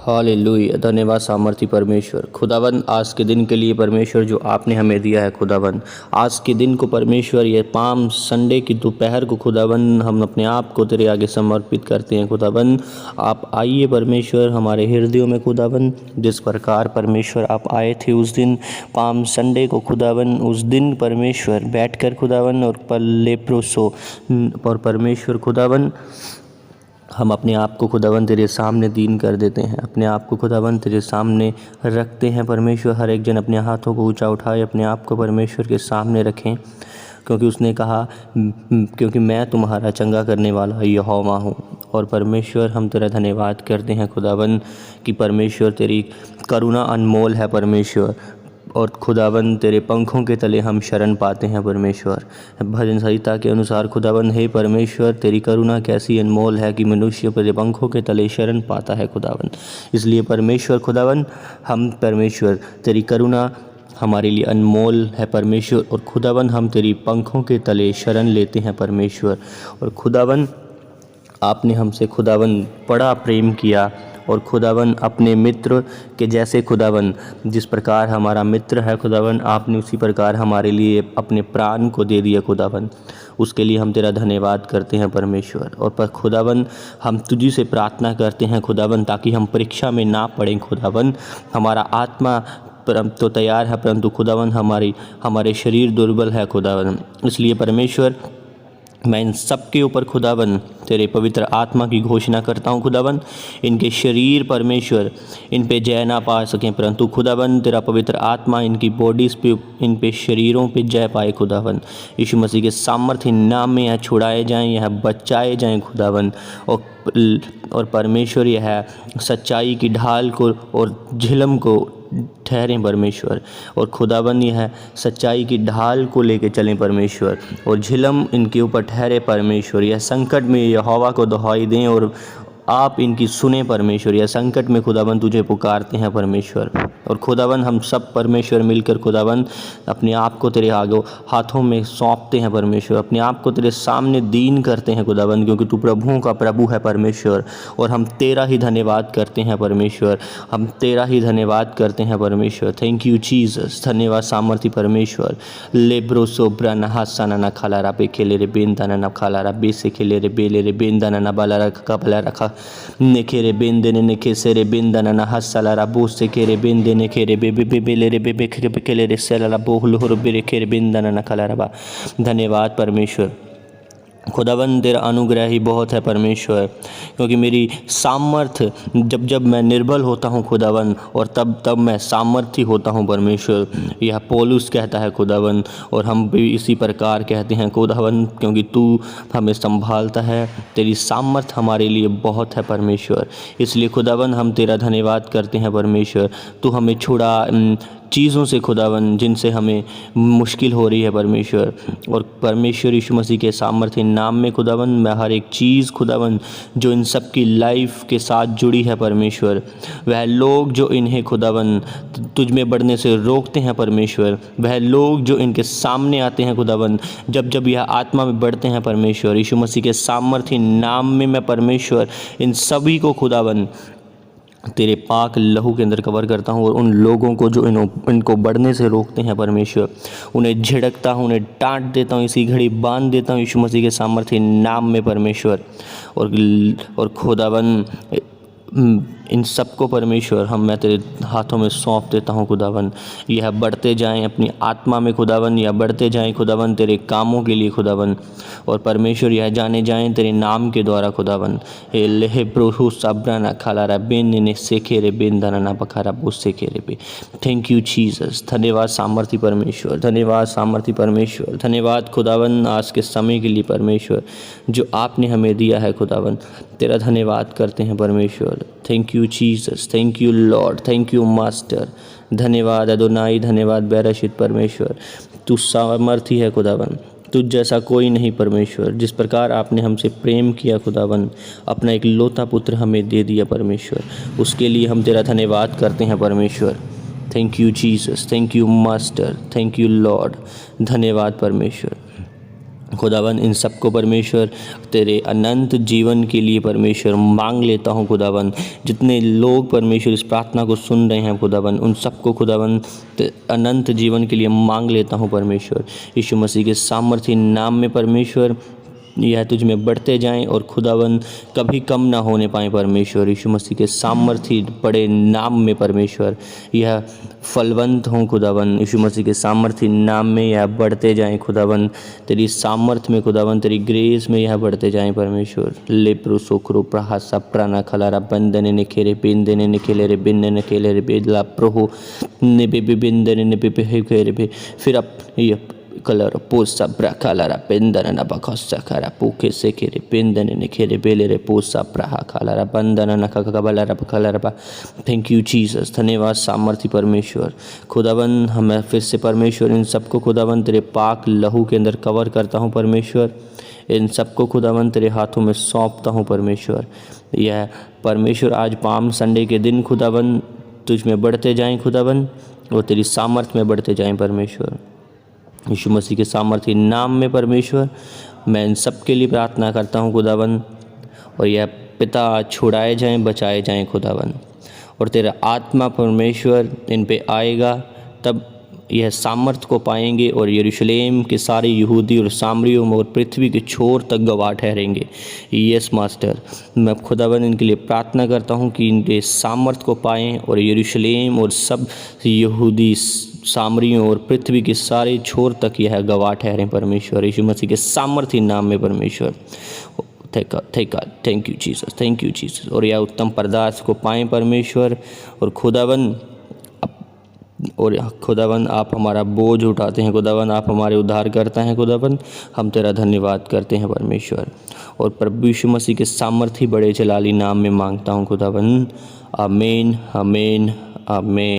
Hallelujah. धन्यवाद सामर्थी परमेश्वर खुदावन, आज के दिन के लिए परमेश्वर जो आपने हमें दिया है खुदावन। आज के दिन को परमेश्वर, ये पाम संडे की दोपहर को खुदावन, हम अपने आप को तेरे आगे समर्पित करते हैं खुदावन। आप आइए परमेश्वर हमारे हृदयों में खुदावन। जिस प्रकार परमेश्वर आप आए थे उस दिन पाम संडे को खुदावन, उस दिन परमेश्वर बैठकर खुदावन और पल्ले प्रोसो और परमेश्वर खुदावन, हम अपने आप को खुदावन तेरे सामने दीन कर देते हैं, अपने आप को खुदावन तेरे सामने रखते हैं परमेश्वर। हर एक जन अपने हाथों को ऊंचा उठाए, अपने आप को परमेश्वर के सामने रखें, क्योंकि उसने कहा क्योंकि मैं तुम्हारा चंगा करने वाला यहोवा हूँ। और परमेश्वर हम तेरा धन्यवाद करते हैं खुदावन कि परमेश्वर तेरी करुणा अनमोल है परमेश्वर, और खुदावन तेरे पंखों के तले हम शरण पाते हैं परमेश्वर। भजन संहिता के अनुसार खुदावन, हे परमेश्वर तेरी करुणा कैसी अनमोल है कि मनुष्य तेरे पंखों के तले शरण पाता है खुदावन। इसलिए परमेश्वर खुदावन, हम परमेश्वर तेरी करुणा हमारे लिए अनमोल है परमेश्वर, और खुदावन हम तेरी पंखों के तले शरण लेते हैं परमेश्वर। और खुदावन आपने हमसे खुदावन बड़ा प्रेम किया, और खुदावन अपने मित्र के जैसे खुदावन, जिस प्रकार हमारा मित्र है खुदावन, आपने उसी प्रकार हमारे लिए अपने प्राण को दे दिया खुदावन। उसके लिए हम तेरा धन्यवाद करते हैं परमेश्वर। और पर खुदावन हम तुझी से प्रार्थना करते हैं खुदावन, ताकि हम परीक्षा में ना पड़ें खुदावन। हमारा आत्मा तो तैयार है, परंतु खुदावन हमारे शरीर दुर्बल है खुदावन। इसलिए परमेश्वर मैं इन सब के ऊपर खुदावन तेरे पवित्र आत्मा की घोषणा करता हूँ खुदावन। इनके शरीर परमेश्वर इन पे जय ना पा सकें, परंतु खुदावन तेरा पवित्र आत्मा इनकी बॉडीज़ पे, इन पे शरीरों पे जय पाए खुदावन। यीशु मसीह के सामर्थ्य नाम में यह छुड़ाए जाएं, यह बचाए जाएं खुदावन। और परमेश्वर यह सच्चाई की ढाल को और झिलम को ठहरें परमेश्वर, और खुदावन यह सच्चाई की ढाल को लेके चलें परमेश्वर, और झिलम इनके ऊपर ठहरे परमेश्वर। यह संकट में यहोवा को दुहाई दें और आप इनकी सुने परमेश्वर। यह संकट में खुदावन तुझे पुकारते हैं परमेश्वर। और खुदावन हम सब परमेश्वर मिलकर खुदावन अपने आप को तेरे आगे हाथों में सौंपते हैं परमेश्वर, अपने आप को तेरे सामने दीन करते हैं खुदावन, क्योंकि तू प्रभुओं का प्रभु है परमेश्वर। और हम तेरा ही धन्यवाद करते हैं परमेश्वर, हम तेरा ही धन्यवाद करते हैं परमेश्वर। Thank you Jesus. धन्यवाद सामर्थी परमेश्वर। लेब्रो सोब्रा नहा साना ना खाला रा पे खेले रे बेंदाना ना खाला रा बे से खेले रे बेले रे बेंदाना ना बाला रखा कपला रखा नेखेरे बेंदे ने खेसे रे बेंदाना ना हसला रा बो से खेरे बेंदे ने खेरे बेबे बेले रे बेबे खेले रे सेला बोहल हो बेरे खेरे बेंदाना ना खाला रबा। धन्यवाद परमेश्वर। खुदावन तेरा अनुग्रह ही बहुत है परमेश्वर, क्योंकि मेरी सामर्थ्य जब मैं निर्बल होता हूँ खुदावन, और तब मैं सामर्थ्य होता हूँ परमेश्वर। यह पौलुस कहता है खुदावन, और हम भी इसी प्रकार कहते हैं खुदावन, क्योंकि तू हमें संभालता है, तेरी सामर्थ्य हमारे लिए बहुत है परमेश्वर। इसलिए खुदावन हम तेरा धन्यवाद करते हैं परमेश्वर। तू हमें छुड़ा चीज़ों से खुदावन जिनसे हमें मुश्किल हो रही है परमेश्वर। और परमेश्वर यीशु मसीह के सामर्थ्य नाम में खुदावन मैं हर एक चीज़ खुदावन जो इन सब की लाइफ के साथ जुड़ी है परमेश्वर, वह लोग जो इन्हें खुदावन तुझ में बढ़ने से रोकते हैं परमेश्वर, वह लोग जो इनके सामने आते हैं खुदावन जब यह आत्मा में बढ़ते हैं परमेश्वर, यीशु मसीह के सामर्थ्य नाम में मैं परमेश्वर इन सभी को खुदावन तेरे पाक लहू के अंदर कवर करता हूँ। और उन लोगों को जो इनको बढ़ने से रोकते हैं परमेश्वर, उन्हें झिड़कता हूँ, उन्हें डांट देता हूँ, इसी घड़ी बांध देता हूँ यीशु मसीह के सामर्थ्य नाम में परमेश्वर। और खुदावन इन सबको परमेश्वर मैं तेरे हाथों में सौंप देता हूँ खुदावन। यह बढ़ते जाएं अपनी आत्मा में खुदावन, यह बढ़ते जाएं खुदावन तेरे कामों के लिए खुदावन। और परमेश्वर यह जाने जाएं तेरे नाम के द्वारा खुदावन। हे लेहे प्रोहु साब्राना खाला रा बेन ने सेखे रे बेन दाना ना पखारा बोस सेखे रे बे। Thank you Jesus. धन्यवाद सामर्थी परमेश्वर, धन्यवाद सामर्थी परमेश्वर, धन्यवाद खुदावन आज के समय के लिए परमेश्वर जो आपने हमें दिया है खुदावन। तेरा धन्यवाद करते हैं परमेश्वर। Thank you Jesus, thank you Lord, thank you master. धन्यवाद अदोनाई, धन्यवाद बैराशित परमेश्वर। तू सामर्थी है खुदावन, तुझ जैसा कोई नहीं परमेश्वर। जिस प्रकार आपने हमसे प्रेम किया खुदावन, अपना एक लौता पुत्र हमें दे दिया परमेश्वर, उसके लिए हम तेरा धन्यवाद करते हैं परमेश्वर। Thank you Jesus, thank you master, thank you Lord. धन्यवाद परमेश्वर। खुदावन इन सबको परमेश्वर तेरे अनंत जीवन के लिए परमेश्वर मांग लेता हूँ खुदावन। जितने लोग परमेश्वर इस प्रार्थना को सुन रहे हैं खुदावन, उन सबको खुदावन अनंत जीवन के लिए मांग लेता हूँ परमेश्वर। यीशु मसीह के सामर्थी नाम में परमेश्वर यह तुझ में बढ़ते जाएं और खुदावन कभी कम ना होने पाएँ परमेश्वर। यीशु मसीह के सामर्थी बड़े नाम में परमेश्वर यह फलवंत हों खुदावन। यीशु मसीह के सामर्थी नाम में यह बढ़ते जाएं खुदावन। तेरी सामर्थ में खुदावन, तेरी ग्रेस में यह बढ़ते जाएं परमेश्वर। ले प्रोसोक्रो प्रहा सप्राना खलारा बंदने ने खेरे बिंदने ने खेले रे बिन्ने ने खेले रे बेदला प्रोहो ने बे बिंदने ने बे खेरे बे। फिर अब ये कलर पोसा ब्राकालारा पेंदन न बखस्सा खरा पूके से खेरे पेंदन ने खेरे बेले रे पोसा प्रहा खालारा बंदन न ककबलारा बखलारा। थैंक यू जीसस, धन्यवाद सामर्थी परमेश्वर। खुदावन हमें फिर से परमेश्वर इन सबको खुदावन तेरे पाक लहू के अंदर कवर करता हूँ परमेश्वर। इन सबको खुदावन तेरे हाथों में सौंपता हूँ परमेश्वर। यह परमेश्वर आज पाम संडे के दिन खुदावन तुझ में बढ़ते जाएं खुदावन और तेरी सामर्थ में बढ़ते जाएं परमेश्वर। यीशु मसीह के सामर्थी नाम में परमेश्वर मैं इन सब के लिए प्रार्थना करता हूँ खुदावन। और यह पिता छुड़ाए जाएं, बचाए जाएं खुदावन। और तेरा आत्मा परमेश्वर इन पे आएगा तब यह सामर्थ को पाएंगे और यरूशलेम के सारे यहूदी और सामरियों और पृथ्वी के छोर तक गवाह ठहरेंगे। यस मास्टर, मैं खुदावन इनके लिए प्रार्थना करता हूँ कि इनके सामर्थ को पाएँ और यरूशलेम और सब यहूदी सामरियों और पृथ्वी के सारे छोर तक यह गवाह ठहरें परमेश्वर। यीशु मसीह के सामर्थी नाम में परमेश्वर। Thank you Jesus, thank you Jesus. और यह उत्तम पदार्थ को पाएँ परमेश्वर। और खुदावन आप हमारा बोझ उठाते हैं खुदावन, आप हमारे उद्धार करते हैं खुदावन। हम तेरा धन्यवाद करते हैं परमेश्वर। और प्रभु यीशु मसीह के सामर्थी बड़े जलाली नाम में मांगता हूँ खुदावन। आमीन, आमीन, आमीन।